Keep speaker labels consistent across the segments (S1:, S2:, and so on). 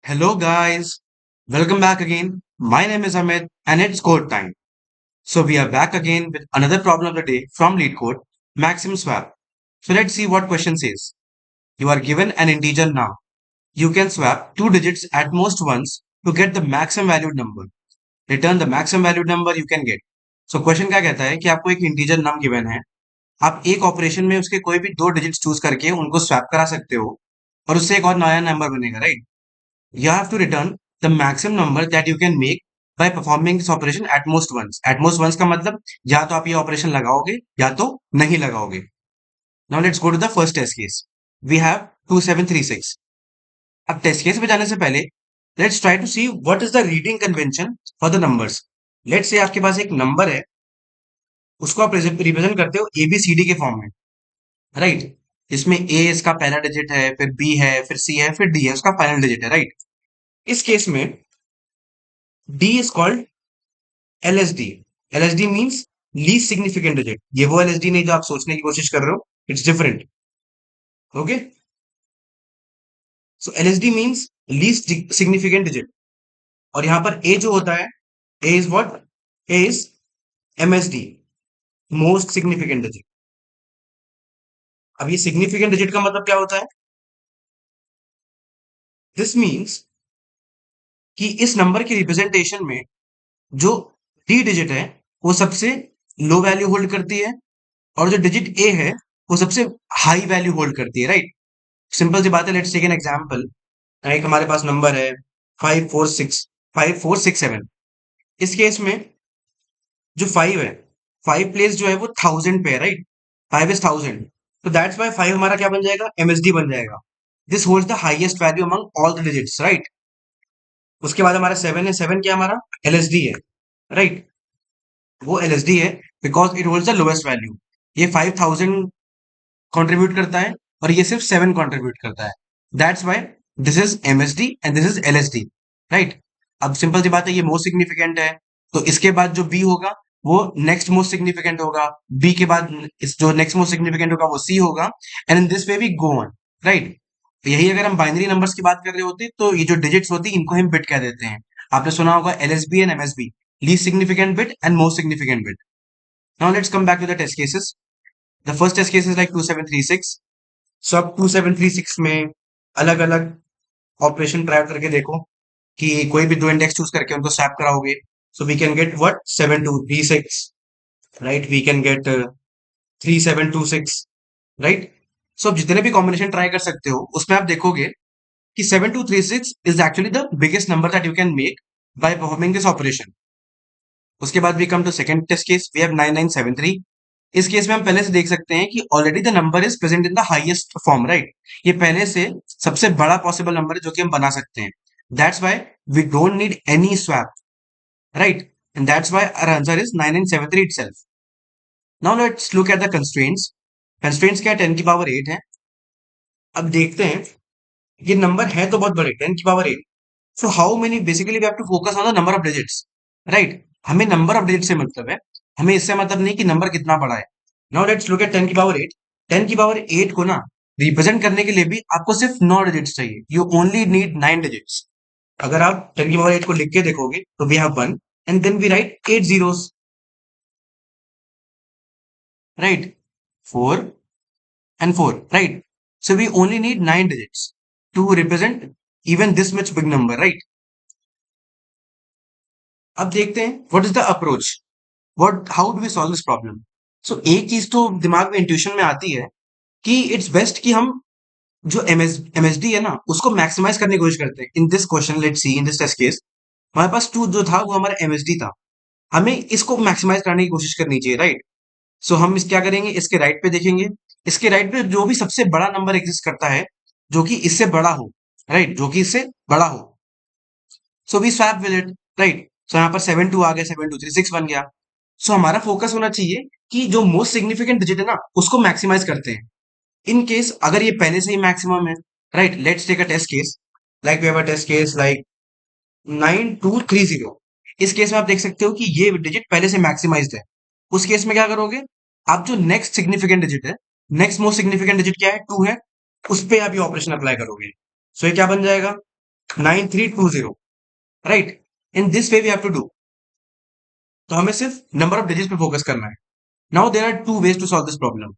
S1: Hello guys, welcome back again. My name is Amit and it's code time. So we are back again with another problem of the day from LeetCode, Maximum Swap. So let's see what question says. You are given an integer now. You can swap two digits at most once to get the maximum valued number. Return the maximum valued number you can get. So question क्या कहता है कि आपको एक integer नम given है, आप एक operation में उसके कोई भी दो डिजिट्स चूज करके उनको स्वैप करा सकते हो और उससे एक और नया नंबर बनेगा, right? You have to return the maximum number that you can make by performing this operation at most once. At most once का मतलब या तो आप ये ऑपरेशन लगाओगे या तो नहीं लगाओगे. Now let's go to the first test case. We have 2736. अब टेस्ट केस में जाने से पहले let's try to see what is the reading convention for the numbers. Let's say आपके पास एक नंबर है, उसको आप रिप्रेजेंट करते हो ABCD के फॉर्म में, राइट? इसमें A इसका पहला डिजिट है, फिर B है, फिर C है, फिर D है उसका फाइनल डिजिट है, राइट? इस केस में D is called LSD. LSD means least significant digit. ये वो LSD नहीं जो आप सोचने की कोशिश कर रहे हो. It's different. Okay, so LSD means least significant digit. और यहां पर A जो होता है, A is what? A is MSD, most significant digit. अब ये सिग्निफिकेंट डिजिट का मतलब क्या होता है? दिस मीन्स कि इस नंबर की रिप्रेजेंटेशन में जो D डिजिट है वो सबसे लो वैल्यू होल्ड करती है और जो डिजिट A है वो सबसे हाई वैल्यू होल्ड करती है, राइट? सिंपल सी बात है. Let's take an example. एक हमारे पास नंबर है 5467. इस केस में जो 5 है, 5 प्लेस जो है वो 1000 पे है, राइट? 5 इज 1000. तो दैट्स वाई 5 हमारा क्या बन जाएगा? MSD बन जाएगा. This holds the highest value among all the digits, right? उसके बाद हमारा 7 है. 7 क्या हमारा? LSD है, राइट? वो LSD है because it holds the lowest value. ये 5000 कंट्रीब्यूट करता है और ये सिर्फ 7 कंट्रीब्यूट करता है. That's why this is MSD and this is LSD, right? अब सिंपल सी बात है, ये मोस्ट सिग्निफिकेंट है तो इसके बाद जो B होगा वो नेक्स्ट मोस्ट सिग्निफिकेंट होगा. B के बाद इस जो नेक्स्ट मोस्ट सिग्निफिकेंट होगा वो C होगा. And in this way we go on, right? यही अगर हम बाइनरी नंबर्स की बात कर रहे होते तो ये जो डिजिट्स होती इनको हम बिट कह देते हैं. आपने सुना होगा LSB and MSB, least significant bit and most significant bit. Now let's come back to the test cases. The first test case is like 2736. So अब 2736 में अलग अलग ऑपरेशन ट्राई करके देखो कि कोई भी दो इंडेक्स चूज करके उनको स्वैप कराओगे. So we can get what? 7236, right? We can get 3726, right? So अब जितने भी कॉम्बिनेशन ट्राई कर सकते हो उसमें आप देखोगे कि 7236 is actually the biggest number that you can make by performing this operation. उसके बाद we come to second test case. We have 9973. इस केस में हम पहले से देख सकते हैं कि already the number is present in the highest form, right? ये पहले से सबसे बड़ा पॉसिबल नंबर है जो कि हम बना सकते हैं. That's why we don't need any swap, right? And that's why our answer is 9973 itself. Now let's look at the constraints. Constraints क्या है? 10 की पावर 8 है. अब देखते हैं, ये नंबर है तो बहुत बड़े, 10 की power 8. So how many, basically we have to focus on the number of digits, right? हमें नंबर ऑफ डिजिट से मतलब है, हमें इससे मतलब नहीं कि नंबर कितना बड़ा है. नाउ लेट्स लुक एट 10 की पावर 8. 10 की पावर 8 को ना रिप्रेजेंट करने के लिए भी आपको सिर्फ 9 डिजिट्स चाहिए. You only need 9 digits. अगर आप 10 की पावर 8 को लिख के देखोगे तो we have 1 and then we write 8 zeros, right? 4 and 4, right? So we only need 9 digits to represent even this much big number, right? अब देखते हैं what is the approach, how do we solve this problem. So एक चीज तो दिमाग में intuition में आती है कि इट्स बेस्ट कि हम जो MSD है ना उसको मैक्सिमाइज करने की कोशिश करते हैं. In this question let's see, in this test case हमारे पास 2 जो था वो हमारा MSD था. हमें इसको मैक्सिमाइज करने की कोशिश करनी चाहिए, राइट? सो हम इस क्या करेंगे, इसके राइट पे देखेंगे. इसके राइट पे जो भी सबसे बड़ा नंबर एग्जिस्ट करता है जो कि इससे बड़ा हो, राइट? जो कि इससे बड़ा हो, so we swap with it, right? So यहाँ पर 72 आ गया, 7236 बन गया. सो हमारा फोकस होना चाहिए कि जो मोस्ट सिग्निफिकेंट डिजिट है ना उसको मैक्सिमाइज करते हैं. इन केस अगर ये पहले से ही मैक्सिमम है, right? Let's take a test case like we have a test case like 9230. इस केस में आप देख सकते हो कि ये डिजिट पहले से मैक्सिमाइज्ड है. उस केस में क्या करोगे, आप जो नेक्स्ट सिग्निफिकेंट डिजिट है, नेक्स्ट मोस्ट सिग्निफिकेंट डिजिट क्या है? 2 है, उस पे आप ये ऑपरेशन अप्लाई करोगे. सो ये क्या बन जाएगा? 9320, right? In this way we have to do. तो हमें सिर्फ नंबर ऑफ डिजिट्स पे फोकस करना है। Now there are two ways to solve this problem.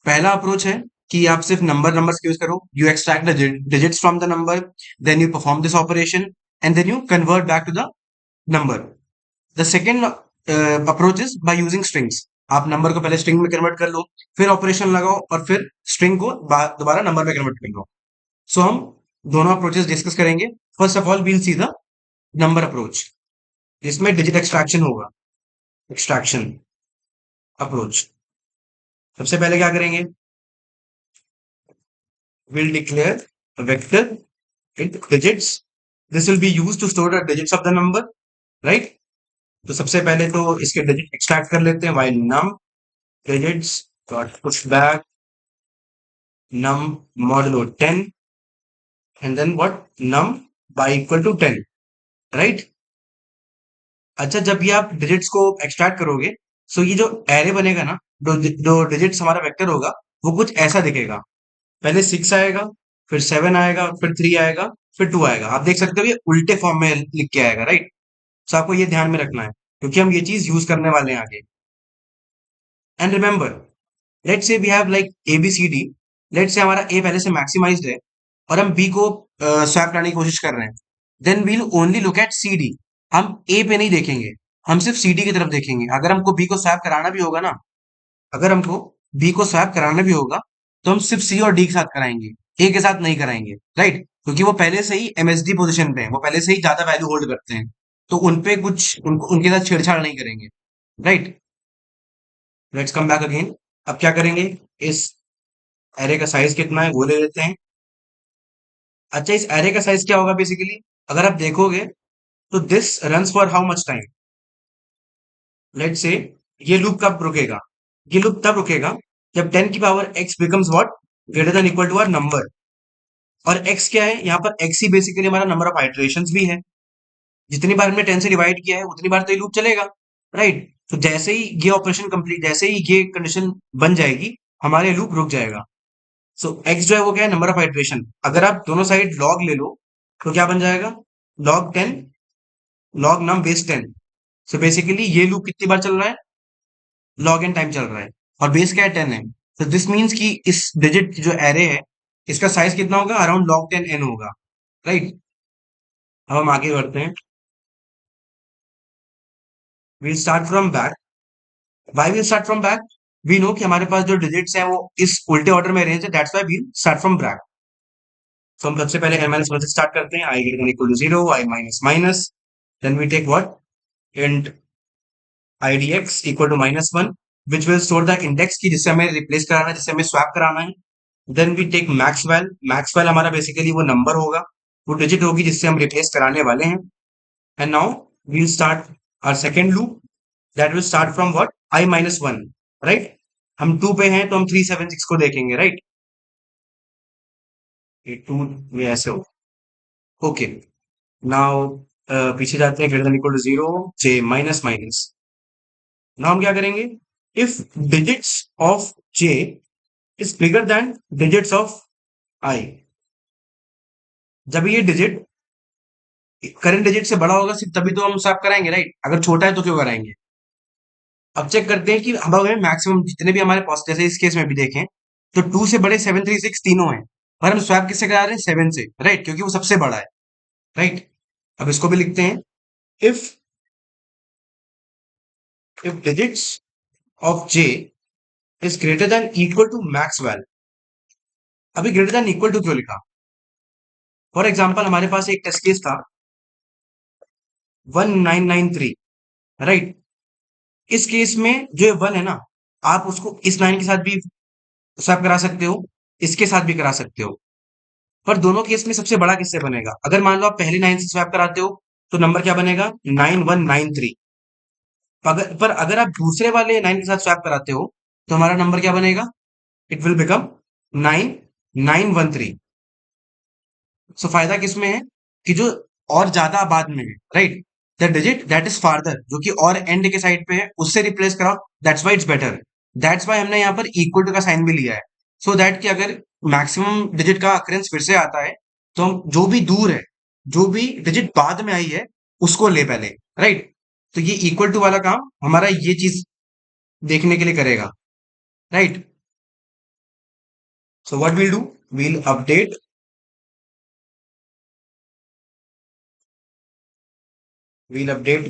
S1: पहला अप्रोच है कि आप सिर्फ नंबर्स यूज करो, you extract the digits from the number, then you perform this operation and then you convert back to the number. The second approach is by using strings. आप number को पहले string में convert कर लो, फिर operation लगाओ और फिर string को दोबारा नंबर में कन्वर्ट कर लो। सो हम दोनों अप्रोचेस डिस्कस करेंगे। First of all we'll see the number approach, जिसमें डिजिट एक्सट्रैक्शन होगा। एक्सट्रैक्शन अप्रोच, सबसे पहले क्या करेंगे, we'll declare a vector with digits. This will be used to store the digits of the number, right? तो सबसे पहले तो इसके डिजिट एक्सट्रैक्ट कर लेते हैं, while num digits dot push back num modulo 10 and then what, num by equal to 10, right? अच्छा, जब ये आप डिजिट्स को एक्सट्रैक्ट करोगे, सो ये जो एरे बनेगा ना, जो डिजिट्स हमारा वेक्टर होगा, वो कुछ ऐसा दिखेगा। पहले 6 आएगा, फिर 7 आएगा, फिर 3 आएगा, फिर 2 आएगा। आप देख सकते हो ये उल्टे फॉर्म में लिख के आएगा, राइट? सो आपको ये ध्यान में रखना है, क्योंकि हम ये चीज यूज करने वाले हैं आगे। And remember, let's say we have like A B C D. Let's say हमारा ए पहले से मैक्सिमाइज्ड है और हम बी को स्वैप कराने की कोशिश कर रहे हैं, then we'll only look at C D. हम ए पे नहीं देखेंगे, हम सिर्फ सी डी की तरफ देखेंगे। अगर हमको बी को स्वैप कराना भी होगा ना, अगर हमको बी को स्वैप कराना भी होगा, तो हम सिर्फ सी और डी के साथ कराएंगे, ए के साथ नहीं कराएंगे, राइट? क्योंकि वो पहले से ही एमएसडी पोजीशन पे है, वो पहले से ही ज्यादा वैल्यू होल्ड करते हैं, तो उनपे कुछ उनके साथ छेड़छाड़ नहीं करेंगे, right? Let's come back again. अब क्या करेंगे, इस एरे का साइज कितना है वो ले लेते हैं। अच्छा, इस एरे का साइज क्या होगा बेसिकली, अगर आप देखोगे तो this runs for how much time. Let's say ये लूप कब रुकेगा, ये लूप तब रुकेगा जब 10 की power x becomes what, greater than equal to our number. और x क्या है यहाँ पर, x ही बेसिकली हमारा नंबर ऑफ आइटरेशंस भी है। जितनी बार हमने 10 से डिवाइड किया है उतनी बार तो ये लूप चलेगा, राइट? तो जैसे ही ये ऑपरेशन कंप्लीट, जैसे ही ये कंडीशन बन जाएगी, हमारे लूप रुक जाएगा। सो x जो है वो क्या है, नंबर ऑफ आइटरेशन। अगर आप दोनों साइड लॉग ले लो तो क्या बन जाएगा, लॉग 10 लॉग नम बेस 10। सो बेसिकली ये लूप कितनी बार चल रहा है, लॉग एन टाइम चल रहा है, और बेस क्या है, 10 है। तो दिस मीन्स कि इस डिजिट जो एरे है, इसका साइज कितना होगा, अराउंड लॉग 10 एन होगा, राइट? अब हम आगे बढ़ते हैं। We'll start from back. Why we'll start from back, we know कि हमारे पास जो डिजिट्स हैं वो इस उल्टे ऑर्डर में अरेंज है, that's why we'll start from back. तो हम सबसे पहले n माइनस वन से स्टार्ट करते हैं, i greater equal to zero, i minus minus, then we take what, int idx equal to minus one, which will store the index की, जिससे हमें रिप्लेस कराना है, जिससे हमें स्वैप कराना है। Then we take max val. Max val हमारा बेसिकली वो नंबर होगा, वो डिजिट होगी जिससे हम रिप्लेस कराने वाले हैं। And now we'll start our second loop, that will start from what, i minus one, right? हम 2 पे हैं तो हम 376 को देखेंगे, राइट? ये 2 में ऐसे हो, ओके। नाउ पीछे जाते हैं, greater than equal to zero, j minus minus. Now हम क्या करेंगे, if digits of j is bigger than digits of i, जब ये डिजिट करंट डिजिट से बड़ा होगा सिर्फ तभी तो हम स्वैप कराएंगे, राइट? अगर छोटा है तो क्यों कराएंगे? अब चेक करते हैं कि हमारे मैक्सिमम जितने भी हमारे पास, जैसे इस केस में भी देखें तो 2 से बड़े 736 तीनों हैं, पर हम स्वैप किससे करा रहे हैं, 7 से, राइट? क्योंकि वो सबसे बड़ा है, राइट? अब इसको भी लिखते हैं, if if digits of j is greater than equal to max val. अभी ग्रेटर देन इक्वल टू क्यों लिखा, फॉर एग्जाम्पल हमारे पास एक टेस्ट केस था 1993, राइट? इस केस में जो ये 1 है ना, आप उसको इस लाइन के साथ भी स्वैप करा सकते हो, इसके साथ भी करा सकते हो, पर दोनों केस में सबसे बड़ा किससे बनेगा? अगर मान लो आप पहली 9 से स्वैप कराते हो तो नंबर क्या बनेगा, 9193। पर अगर आप दूसरे वाले 9 के साथ स्वैप कराते हो तो हमारा नंबर क्या बनेगा, इट विल बिकम 9913। सो फायदा किसमें है कि जो और ज्यादा आबाद में है, right? The digit that is farther, जो कि और एंड के साइड पे है, उससे रिप्लेस कराओ, that's why it's better. That's why हमने यहाँ पर इक्वल टू का साइन भी लिया है, सो दैट कि अगर मैक्सिमम डिजिट का अक्रेंस फिर से आता है तो हम जो भी दूर है जो भी डिजिट बाद में आई है उसको ले पहले, राइट। तो ये इक्वल टू वाला काम हमारा ये चीज देखने के लिए करेगा, right. So what we'll do, we'll update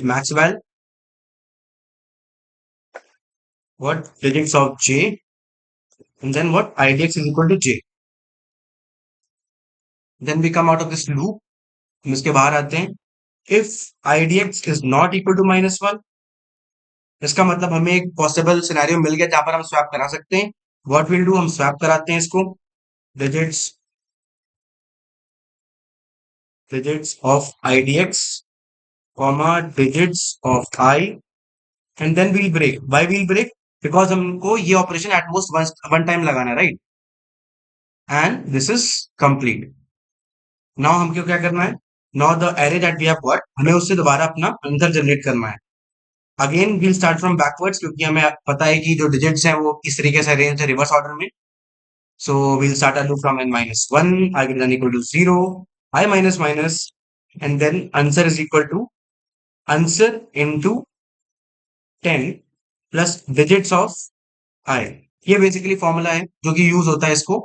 S1: Maxwell, what digits of j, and then what idx is equal to j. Then we come out of this loop, हम इसके बाहर आते हैं। if idx is not equal to -1, इसका मतलब हमें एक possible scenario मिल गया जहां पर हम स्वैप करा सकते हैं। व्हाट विल डू, हम स्वैप कराते हैं इसको, digits digits of idx comma digits of I, and then we'll break. Why we'll break, because हमको ये ऑपरेशन एटमोस्ट वन टाइम लगाना है, right. And this is complete. Now हमको क्या करना है, now the array that we have got, हमें उससे दोबारा अपना आंसर जनरेट करना है। Again we'll start from backwards, क्योंकि हमें पता है कि जो डिजिट्स हैं वो इस तरीके से अरेंज है रिवर्स ऑर्डर में। So we'll start a loop from n-1, I greater than equal to 0, I minus minus, and then answer is equal to answer into 10 plus digits of I। ये basically formula है जो कि use होता है इसको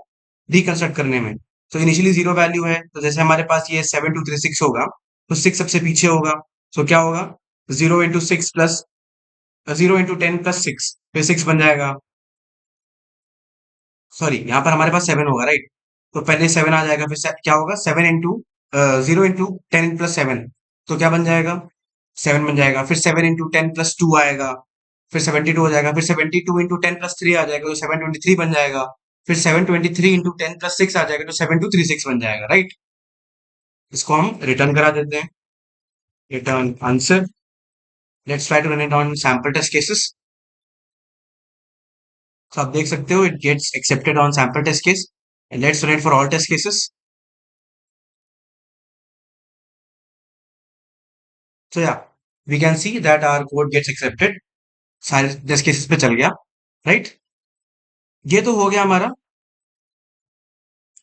S1: reconstruct करने में। तो इनिशियली जीरो वैल्यू है, तो जैसे हमारे पास ये 7236 होगा, तो 6 सबसे पीछे होगा। सो क्या होगा, 0 into 6 प्लस 0 into 10 प्लस 6, फिर 6 बन जाएगा। सॉरी, यहाँ पर हमारे पास 7 होगा, राइट। तो पहले 7 आ जाएगा, फिर क्या होगा, 0 into 10 प्लस 7, तो क्या बन जाएगा, 7 बन जाएगा। फिर 7 into 10 प्लस 2 आएगा, फिर 72 हो जाएगा। फिर 72 into 10 प्लस 3 आ जाएगा, तो 723 बन जाएगा। फिर 723 into 10 प्लस 6 आ जाएगा, तो 7236 बन जाएगा, राइट। इसको हम रिटर्न करा देते हैं, return answer. Let's try to run it on sample test cases. तो आप देख सकते हो, it gets accepted on sample test case, and let's run it for all test cases. So yeah, we can see that our code gets accepted, सारे test cases पे चल गया, right. ये तो हो गया हमारा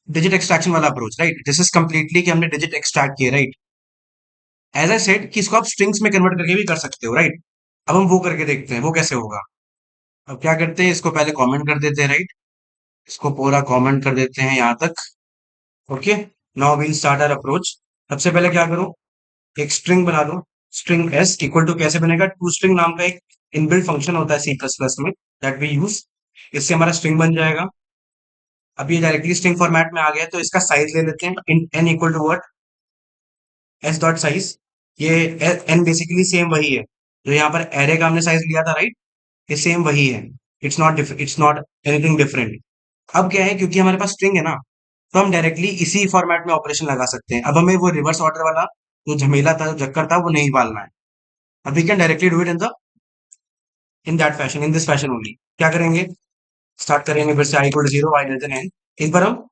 S1: डिजिट एक्सट्रैक्शन वाला approach, right. This is completely कि हमने डिजिट एक्सट्रैक्ट किए, राइट। एज आई सेड कि इसको आप स्ट्रिंग्स में कन्वर्ट करके भी कर सकते हो, राइट। अब हम वो करके देखते हैं वो कैसे होगा। अब क्या करते हैं, इसको पहले कमेंट कर देते हैं, राइट। इसको पूरा कमेंट कर देते हैं यहाँ तक। Okay, now we'll start our approach. सबसे पहले क्या करो, एक स्ट्रिंग बना लो। स्ट्रिंग एस इक्वल टू कैसे बनेगा, टू स्ट्रिंग नाम का एक इनबिल्ट फंक्शन होता है सी प्लस प्लस में, दैट वी यूज। इससे हमारा स्ट्रिंग बन जाएगा। अब ये डायरेक्टली स्ट्रिंग फॉर्मेट में आ गया, तो इसका साइज ले लेते हैं, int n equal to what, s dot size. ये एन बेसिकली सेम वही है जो यहाँ पर एरे का हमने साइज लिया था, राइट। ये सेम वही है, इट्स नॉट एनीथिंग डिफरेंट। अब क्या है, क्योंकि हमारे पास स्ट्रिंग है ना, तो हम डायरेक्टली इसी फॉर्मेट में ऑपरेशन लगा सकते हैं। अब हमें वो रिवर्स ऑर्डर वाला जो झमेला था, जो चक्कर था, वो नहीं पालना है। अब we can directly do it in that fashion, in this fashion only. क्या करेंगे, स्टार्ट करेंगे फिर से, i equal to 0, y less than n. इस बार हम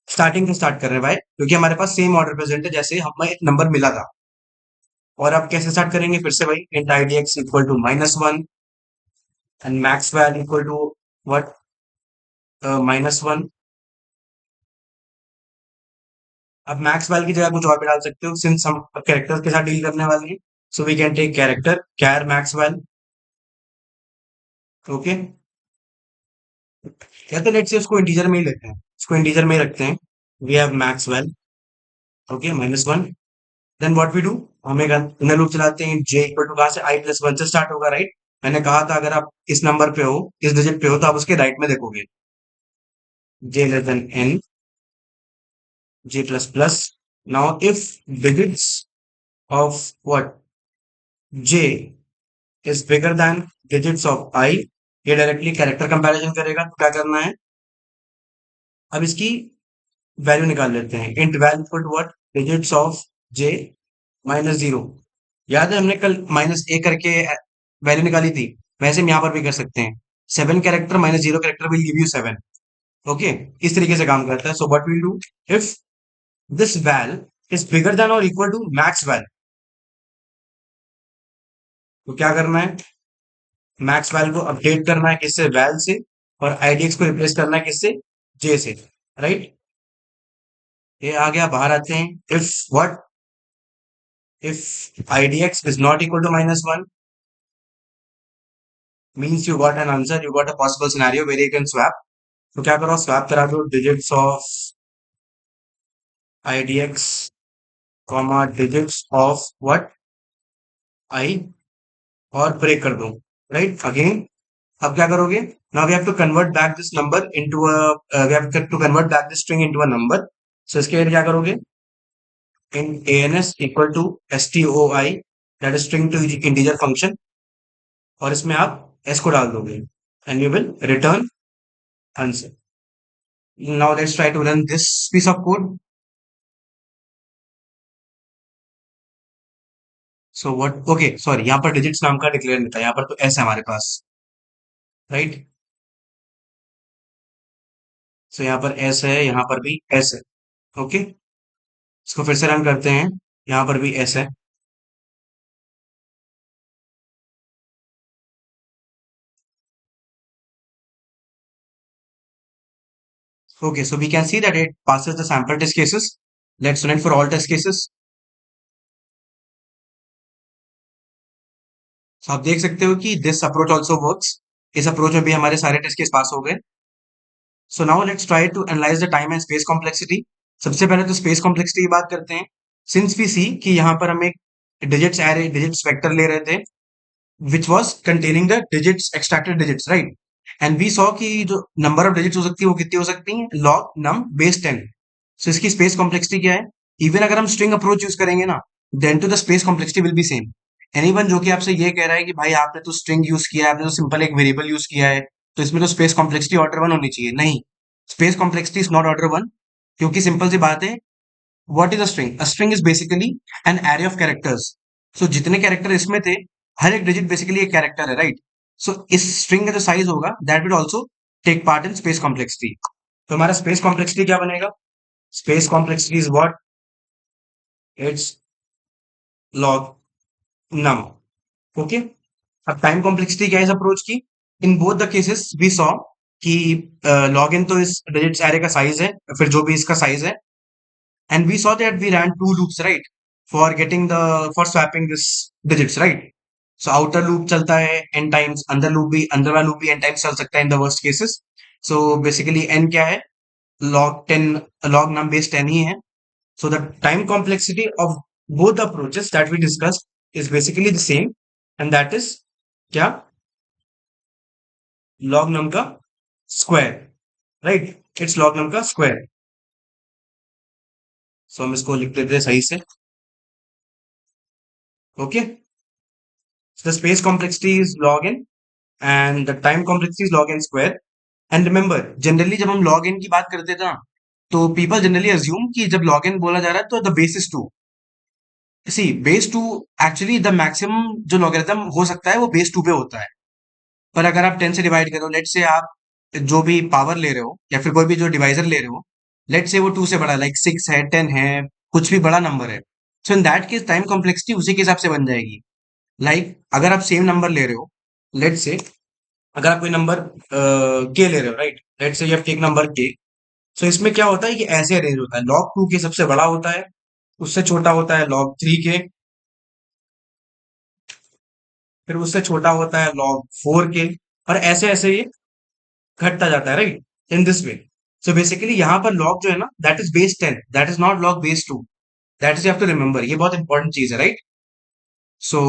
S1: स्टार्टिंग से स्टार्ट कर रहे हैं भाई, क्योंकि हमारे पास सेम ऑर्डर प्रेजेंट है जैसे हमें एक नंबर मिला था। और अब कैसे स्टार्ट करेंगे, फिर से भाई, int i d x equal to -1 and max value equal to what, -1। अब मैक्स वैल्यू की जगह कुछ और भी डाल सकते हो, सिंस हम कैरेक्टर्स के साथ डील करने वाले हैं। So we can take character char max value. Okay, या तो लेट्स से उसको इंटीजर में ही लेते हैं, इसको इंटीजर में ही रखते हैं। We have max value, okay, -1। Then what we do, हम एक इनर लूप चलाते हैं, जे इक्वल टू कहां से, आई प्लस 1 से स्टार्ट होगा, राइट। मैंने कहा था अगर आप इस नंबर पे हो, इस डिजिट पे हो, तो आप उसके राइट में देखोगे, j less than n, j plus plus. Now if digits of what, j is bigger than digits of i, ये डायरेक्टली कैरेक्टर कंपैरिजन करेगा। तो क्या करना है, अब इसकी वैल्यू निकाल लेते हैं, int value equal to what, digits of j -0। याद है हमने कल -1 करके वैल्यू निकाली थी, वैसे हम यहाँ पर भी कर सकते हैं। 7 character -0 character will give you 7। Okay, इस तरीके से काम करता है। So what will do, if this val is bigger than और इक्वल टू मैक्स वैल, तो क्या करना है, मैक्स वैल को अपडेट करना है, किससे, वैल से। और आईडीएक्स को रिप्लेस करना है किससे, जे से, राइट। ये आ गया, बाहर आते हैं। If what, if idx is not equal to -1, means you got an answer, you got a possible scenario where you can swap. तो क्या करो, स्वैप करा दो digits of idx comma digits of what i, और break कर दो, right again. अब क्या करोगे, now we have to convert back this number into a we have to convert back this string into a number. So इसके लिए क्या करोगे, int ans equal to stoi, that is string to integer function, और इसमें आप s को डाल दोगे and you will return answer. Now let's try to run this piece of code. So what, okay sorry, यहाँ पर डिजिट्स नाम का डिक्लेयर नहीं था, यहाँ पर तो s है हमारे पास, राइट. सो यहाँ पर s है, यहाँ पर भी s है. ओके, इसको फिर से रन करते हैं, यहाँ पर भी s है. Okay, so we can see that it passes the sample test cases. Let's run it for all test cases. So आप देख सकते हो कि this approach also works. इस approach में भी हमारे सारे test case पास हो गए. So now let's try to analyze the time and space complexity. सबसे पहले तो space complexity की बात करते हैं. Since we see कि यहाँ पर हम एक digits array, digits vector ले रहे थे, which was containing the digits, extracted digits, right? And we saw कि जो number of digits हो सकती है वो कितनी हो सकती है, log num base 10. So इसकी space complexity क्या है? Even अगर हम string approach यूज करेंगे ना, then to the space complexity will be same. Anyone जो कि आपसे ये कह रहा है कि भाई आपने तो string यूज किया है, आपने तो सिंपल एक वेरिएबल यूज किया है, तो इसमें तो स्पेस कॉम्प्लेक्सिटी ऑर्डर वन होनी चाहिए, नहीं. Space complexity is not order one, क्योंकि सिंपल सी बात है, what is a string? A string is basically an array of characters. So जितने कैरेक्टर इसमें थे, हर एक डिजिट बेसिकली एक कैरेक्टर है, राइट. सो इस स्ट्रिंग का जो साइज होगा, that will also take part in space complexity. तो हमारा स्पेस कॉम्प्लेक्सिटी क्या बनेगा? Space complexity is what? It's log num. Okay. अब टाइम कॉम्प्लेक्सिटी क्या है इस अप्रोच की? In both the cases we saw कि लॉग इन तो इस डिजिट्स एरे का साइज है, फिर जो भी इसका साइज है, and we saw that we ran two loops, right, for getting the for swapping this digits, right. So outer loop चलता है n times, अंदर वाला loop भी n times चल सकता है in the worst cases. So basically n क्या है, log 10, log num base 10 ही है. So the time complexity of both the approaches that we discussed is basically the same, and that is क्या, log num का square, right. It's log num का square. So हम इसको लिख देते हैं सही से. Okay. So the space complexity is log n and the time complexity is log n square. And remember, generally जब हम log n की बात करते थे ना, तो people generally assume कि जब log n बोला जा रहा है तो the base is 2. See, base 2 actually the maximum जो logarithm हो सकता है वो base 2 पे होता है. पर अगर आप 10 से डिवाइड करो, लेट से आप जो भी पावर ले रहे हो या फिर कोई भी जो डिवाइजर ले रहे हो, लेट से वो 2 से बड़ा, लाइक 6 है, 10 है, कुछ भी बड़ा नंबर है, so in that case time complexity उसी के हिसाब से बन जाएगी. लाइक अगर आप सेम नंबर ले रहे हो, लेट से अगर आप कोई नंबर के ले रहे हो, राइट, लेट से यू टेक नंबर के. सो इसमें क्या होता है कि ऐसे अरेंज होता है, लॉग 2 के सबसे बड़ा होता है, उससे छोटा होता है लॉग 3 के, फिर उससे छोटा होता है लॉग 4 के, और ऐसे ऐसे ये घटता जाता है, right, in this way. So basically यहाँ पर लॉग जो है ना, that is base 10, that is not log base 2. That is you have to remember, ये बहुत इंपॉर्टेंट चीज है, right. So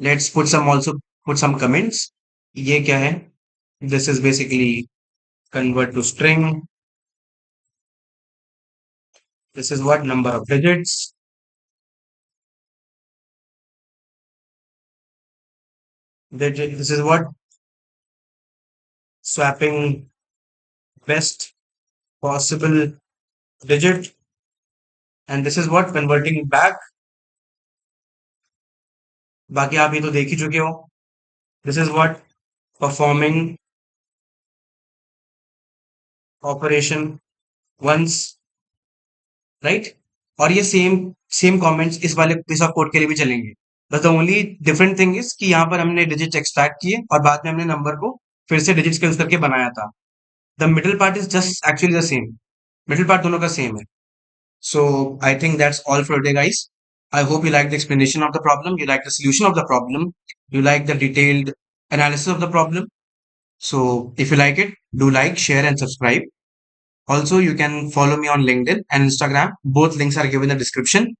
S1: let's put some also, put some comments. ये क्या है? This is basically convert to string. This is what number of digits. This is what swapping best possible digit. And this is what converting back. बाकी आप ये तो देख ही चुके हो. This is what performing operation once, right. और ये same same comments इस वाले पीस ऑफ कोड के लिए भी चलेंगे. बस the only different thing is कि यहाँ पर हमने डिजिट एक्सट्रैक्ट किए और बाद में हमने नंबर को फिर से डिजिट्स के यूज करके बनाया था. The middle part is just actually the same. Middle part दोनों का सेम है. So I think that's all for today, guys. I hope you like the explanation of the problem, you like the solution of the problem, you like the detailed analysis of the problem. So if you like it, do like, share, and subscribe. Also, you can follow me on LinkedIn and Instagram. Both links are given in the description.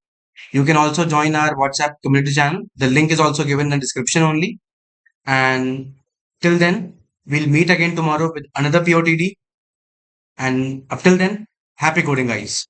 S1: You can also join our WhatsApp community channel. The link is also given in the description only. And till then, we'll meet again tomorrow with another POTD. And up till then, happy coding, guys.